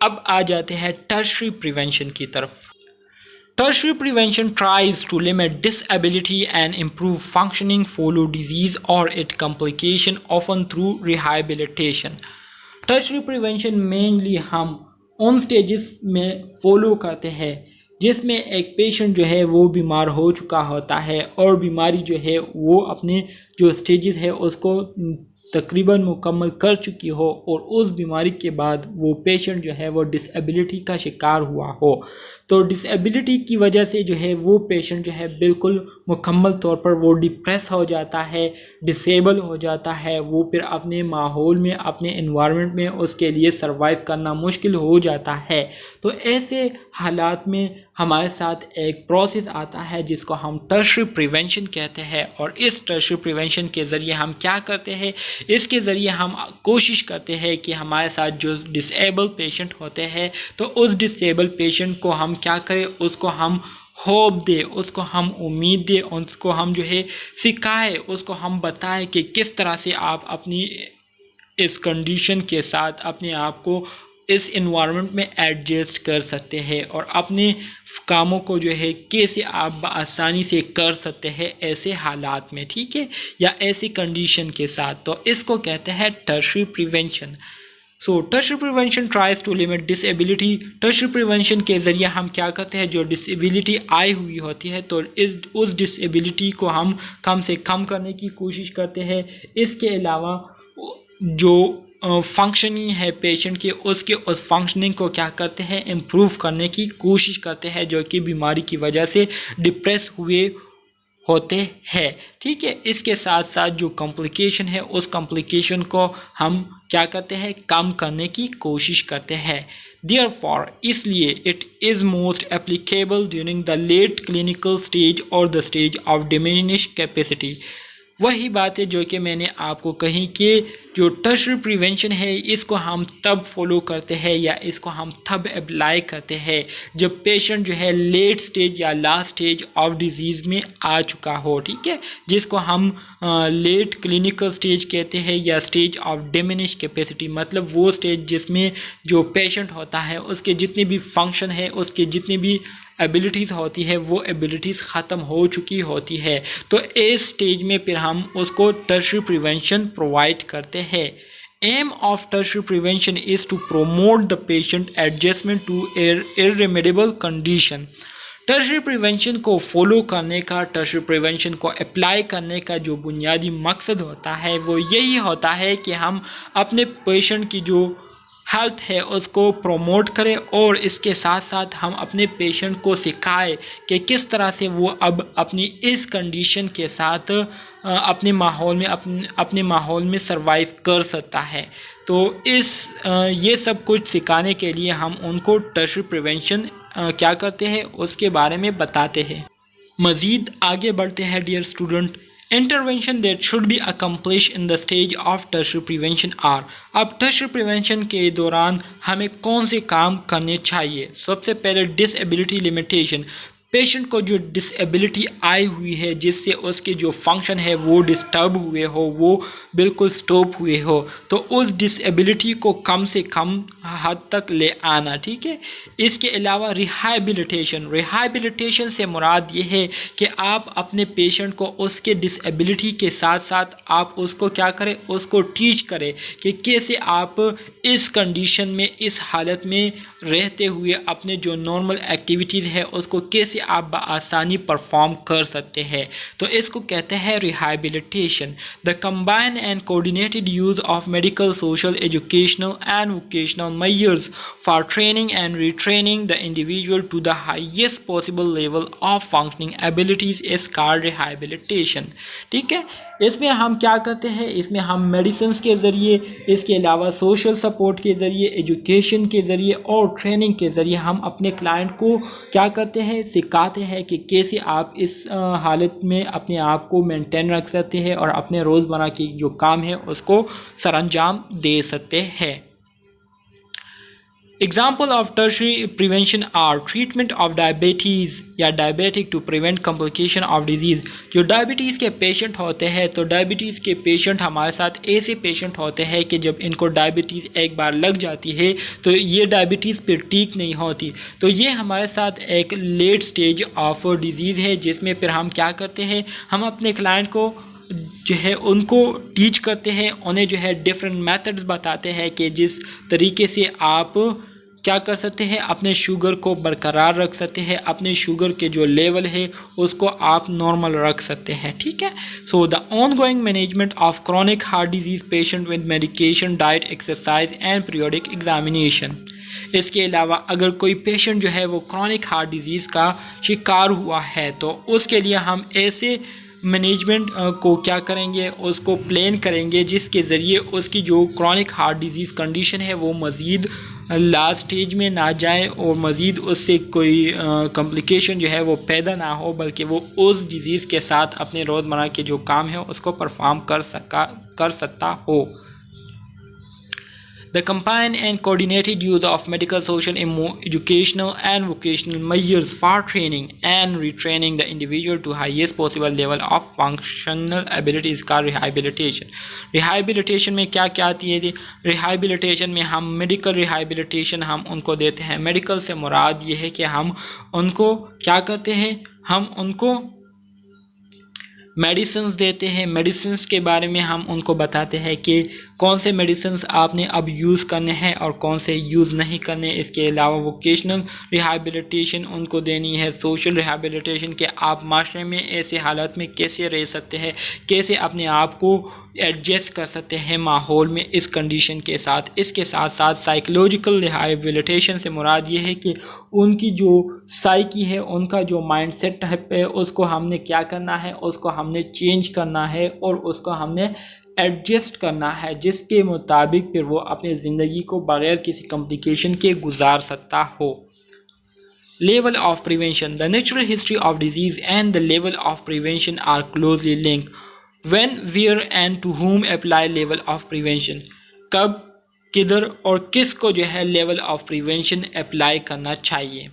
अब आ जाते हैं टर्शरी प्रिवेंशन की तरफ। Tertiary prevention tries to limit disability and improve functioning, follow disease or its complication, often through rehabilitation. Tertiary prevention mainly हम उन stages में follow करते हैं जिसमें एक पेशेंट जो है वो बीमार हो चुका होता है और बीमारी जो है वो अपने जो स्टेजेस है उसको तकरीबन मुकम्मल कर चुकी हो और उस बीमारी के बाद वो पेशेंट जो है वो डिसेबिलिटी का शिकार हुआ हो। तो डिसेबिलिटी की वजह से जो है वो पेशेंट जो है बिल्कुल मुकम्मल तौर पर वो डिप्रेस हो जाता है, डिसेबल हो जाता है। वो फिर अपने माहौल में, अपने एनवायरनमेंट में उसके लिए सर्वाइव करना मुश्किल हो जाता है। तो ऐसे हालात में हमारे साथ एक प्रोसेस आता है जिसको हम टर्शरी प्रिवेंशन कहते हैं। और इस टर्शरी प्रिवेंशन के ज़रिए हम क्या करते हैं, इसके ज़रिए हम कोशिश करते हैं कि हमारे साथ जो डिसेबल पेशेंट होते हैं तो उस डिसेबल पेशेंट को हम क्या करें, उसको हम होप दे, उसको हम उम्मीद दे, उसको हम जो है सिखाए, उसको हम बताएं कि किस तरह से आप अपनी इस कंडीशन के साथ अपने आप को इस इन्वायरमेंट में एडजस्ट कर सकते हैं और अपने कामों को जो है कैसे आप आसानी से कर सकते हैं ऐसे हालात में, ठीक है, या ऐसी कंडीशन के साथ। तो इसको कहते हैं tertiary prevention. So tertiary prevention tries to limit disability. Tertiary prevention के ज़रिए हम क्या करते हैं, जो डिसेबिलिटी आई हुई होती है तो उस डिसेबिलिटी को हम कम से कम करने की कोशिश करते हैं। इसके अलावा जो फंक्शनिंग है पेशेंट की, उसके उस फंक्शनिंग को क्या करते हैं, इम्प्रूव करने की कोशिश करते हैं, जो कि बीमारी की वजह से डिप्रेस हुए होते हैं, ठीक है। इसके साथ साथ जो कॉम्प्लिकेशन है उस कॉम्प्लिकेशन को हम क्या करते हैं, कम करने की कोशिश करते हैं। Therefore, इसलिए it is most applicable during the late clinical stage और the stage of diminished capacity. वही बात है जो कि मैंने आपको कही कि जो टर्शरी प्रिवेंशन है इसको हम तब फॉलो करते हैं या इसको हम तब अप्लाई करते हैं जब पेशेंट जो है लेट स्टेज या लास्ट स्टेज ऑफ डिजीज़ में आ चुका हो, ठीक है, जिसको हम लेट क्लिनिकल स्टेज कहते हैं या स्टेज ऑफ डिमिनिश्ड कैपेसिटी। मतलब वो स्टेज जिसमें जो पेशेंट होता है उसके जितने भी फंक्शन है, उसके जितनी भी एबिलिटीज़ होती है वो एबिलिटीज़ ख़त्म हो चुकी होती है। तो इस स्टेज में फिर हम उसको टर्शरी प्रिवेंशन प्रोवाइड करते हैं। Aim of tertiary prevention is to promote the patient adjustment to irremediable condition. Tertiary prevention को फॉलो करने का, टर्शरी प्रिवेंशन को अप्लाई करने का जो बुनियादी मकसद होता है वो यही होता है कि हम अपने पेशेंट की जो हेल्थ है उसको प्रमोट करें और इसके साथ साथ हम अपने पेशेंट को सिखाएं कि किस तरह से वो अब अपनी इस कंडीशन के साथ अपने माहौल में सरवाइव कर सकता है। तो ये सब कुछ सिखाने के लिए हम उनको टर्शरी प्रिवेंशन क्या करते हैं उसके बारे में बताते हैं। मज़ीद आगे बढ़ते हैं dear student. Intervention that should be accomplish in the stage of tertiary prevention are. अब टर्शरी प्रिवेंशन के दौरान हमें कौन से काम करने चाहिए। सबसे पहले डिसेबिलिटी लिमिटेशन। पेशेंट को जो डिसेबिलिटी आई हुई है जिससे उसके जो फंक्शन है वो डिस्टर्ब हुए हो, वो बिल्कुल स्टॉप हुए हो, तो उस डिसेबिलिटी को कम से कम हद तक ले आना, ठीक है। इसके अलावा रिहैबिलिटेशन से मुराद ये है कि आप अपने पेशेंट को उसके डिसेबिलिटी के साथ साथ आप उसको क्या करें, उसको टीच करें कि कैसे आप इस कंडीशन में, इस हालत में रहते हुए अपने जो नॉर्मल एक्टिविटीज़ है उसको कैसे आप आसानी परफॉर्म कर सकते हैं। तो इसको कहते हैं rehabilitation. The combine and coordinated use of medical, social, educational and vocational measures for training and retraining the individual to the highest possible level of functioning abilities is called rehabilitation, ठीक है। इसमें हम क्या करते हैं, इसमें हम मेडिसिन के ज़रिए, इसके अलावा सोशल सपोर्ट के ज़रिए, एजुकेशन के ज़रिए और ट्रेनिंग के ज़रिए हम अपने क्लाइंट को क्या करते हैं, सिखाते हैं कि कैसे आप इस हालत में अपने आप को मेंटेन रख सकते हैं और अपने रोज़मर्रा की जो काम है उसको सरअंजाम दे सकते हैं। Example of tertiary prevention are treatment of diabetes या diabetic to prevent complication of disease. जो डायबिटीज़ के पेशेंट होते हैं तो डायबिटीज़ के पेशेंट हमारे साथ ऐसे पेशेंट होते हैं कि जब इनको डायबिटीज़ एक बार लग जाती है तो ये डायबिटीज़ फिर ठीक नहीं होती। तो ये हमारे साथ एक लेट स्टेज ऑफ डिजीज़ है जिसमें फिर हम क्या करते हैं, हम अपने क्लाइंट को जो है उनको टीच करते हैं, उन्हें जो है डिफरेंट मेथड्स बताते हैं कि जिस तरीके से आप क्या कर सकते हैं, अपने शुगर को बरकरार रख सकते हैं, अपने शुगर के जो लेवल है उसको आप नॉर्मल रख सकते हैं। ठीक है। So the ongoing management of chronic heart disease patient with medication, diet, exercise and periodic examination. इसके अलावा अगर कोई पेशेंट जो है वो क्रॉनिक हार्ट डिजीज़ का शिकार हुआ है तो उसके लिए हम ऐसे मैनेजमेंट को क्या करेंगे, उसको प्लान करेंगे जिसके ज़रिए उसकी जो क्रॉनिक हार्ट डिजीज़ कंडीशन है वो मज़ीद लास्ट स्टेज में ना जाए और मज़ीद उससे कोई कॉम्प्लिकेशन जो है वो पैदा ना हो, बल्कि वो उस डिज़ीज़ के साथ अपने रोज़मर्रा के जो काम है उसको परफॉर्म कर सकता हो। The combined and coordinated use of medical, social, educational and vocational measures for training and retraining the individual to highest possible level of functional ability is called rehabilitation. Rehabilitation में क्या क्या आती है? Rehabilitation में हम medical rehabilitation हम उनको देते हैं। medical से मुराद ये है कि हम उनको क्या करते हैं, हम उनको मेडिसिन्स देते हैं। मेडिसिन्स के बारे में हम उनको बताते हैं कि कौन से मेडिसिन्स आपने अब यूज़ करने हैं और कौन से यूज़ नहीं करने। इसके अलावा वोकेशनल रिहैबिलिटेशन उनको देनी है। सोशल रिहैबिलिटेशन के आप माशरे में ऐसे हालात में कैसे रह सकते हैं, कैसे अपने आप को एडजस्ट कर सकते हैं माहौल में इस कंडीशन के साथ। इसके साथ साथ साइकोलॉजिकल रिहैबिलिटेशन से मुराद ये है कि उनकी जो साइकी है, उनका जो माइंडसेट है, उसको हमने क्या करना है, उसको हमने चेंज करना है और उसको हमने एडजस्ट करना है, जिसके मुताबिक फिर वो अपनी ज़िंदगी को बग़ैर किसी कॉम्प्लिकेशन के गुजार सकता हो। Level of prevention. The natural history of disease and the level of prevention are closely linked. When, where and to whom apply level of prevention. कब, किधर और किस को जो है लेवल ऑफ प्रिवेंशन अप्लाई करना चाहिए।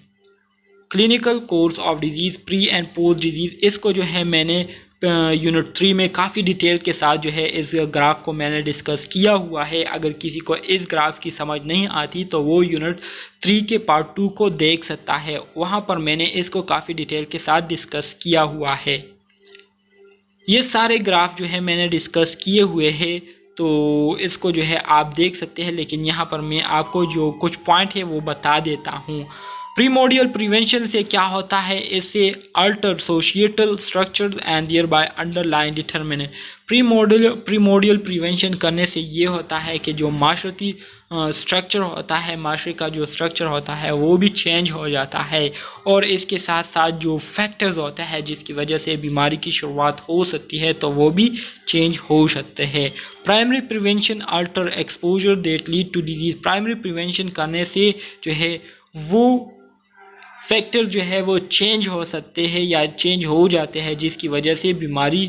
Clinical course of disease, pre and post disease, इसको जो है मैंने यूनिट 3 में काफ़ी डिटेल के साथ जो है इस ग्राफ को मैंने डिस्कस किया हुआ है। अगर किसी को इस ग्राफ की समझ नहीं आती तो वो यूनिट 3 के पार्ट 2 को देख सकता है, वहाँ पर मैंने इसको काफ़ी डिटेल के साथ डिस्कस किया हुआ है। ये सारे ग्राफ जो है मैंने डिस्कस किए हुए हैं, तो इसको जो है आप देख सकते हैं, लेकिन यहाँ पर मैं आपको जो कुछ पॉइंट है वो बता देता हूँ। प्रीमोडियल प्रिवेंशन से क्या होता है, इससे alter societal structures and thereby underlying determinant. Primordial prevention करने से ये होता है कि जो माशरती स्ट्रक्चर होता है, माशरे का जो स्ट्रक्चर होता है वो भी चेंज हो जाता है, और इसके साथ साथ जो फैक्टर्स होते हैं जिसकी वजह से बीमारी की शुरुआत हो सकती है तो वो भी चेंज हो सकते हैं। Primary prevention alter exposure that lead to disease. Primary prevention करने से जो है वो फैक्टर जो है वो चेंज हो सकते हैं या चेंज हो जाते हैं जिसकी वजह से बीमारी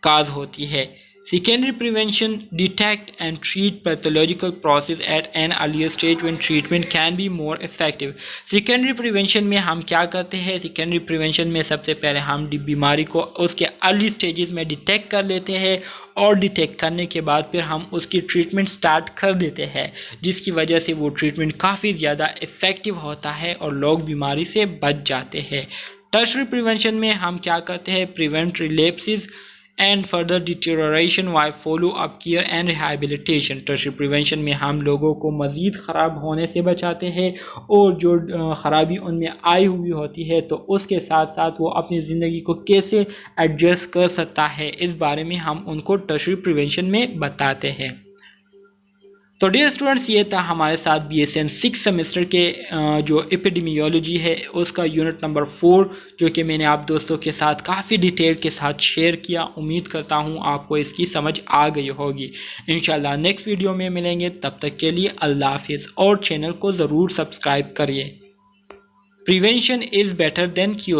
काज होती है। Secondary prevention detect and treat pathological process at an earlier stage when treatment can be more effective. Secondary prevention में हम क्या करते हैं, सेकेंडरी प्रिवेंशन में सबसे पहले हम बीमारी को उसके अर्ली स्टेजेस में डिटेक्ट कर लेते हैं, और डिटेक्ट करने के बाद फिर हम उसकी ट्रीटमेंट स्टार्ट कर देते हैं, जिसकी वजह से वो ट्रीटमेंट काफ़ी ज़्यादा इफ़ेक्टिव होता है और लोग बीमारी से बच जाते हैं। टर्शरी प्रिवेंशन में हम क्या करते हैं, prevent relapses and further deterioration by follow up care and rehabilitation. Tertiary prevention में हम लोगों को मज़ीद ख़राब होने से बचाते हैं, और जो ख़राबी उनमें आई हुई होती है तो उसके साथ साथ वो अपनी ज़िंदगी को कैसे एडजस्ट कर सकता है, इस बारे में हम उनको टर्शरी प्रिवेंशन में बताते हैं। तो डियर स्टूडेंट्स, ये था हमारे साथ BSN 6 सेमेस्टर के जो एपिडेमियोलॉजी है उसका यूनिट नंबर 4, जो कि मैंने आप दोस्तों के साथ काफ़ी डिटेल के साथ शेयर किया। उम्मीद करता हूँ आपको इसकी समझ आ गई होगी। इंशाल्लाह नेक्स्ट वीडियो में मिलेंगे, तब तक के लिए अल्लाह हाफिज़, और चैनल को ज़रूर सब्सक्राइब करिए। Prevention is better than cure.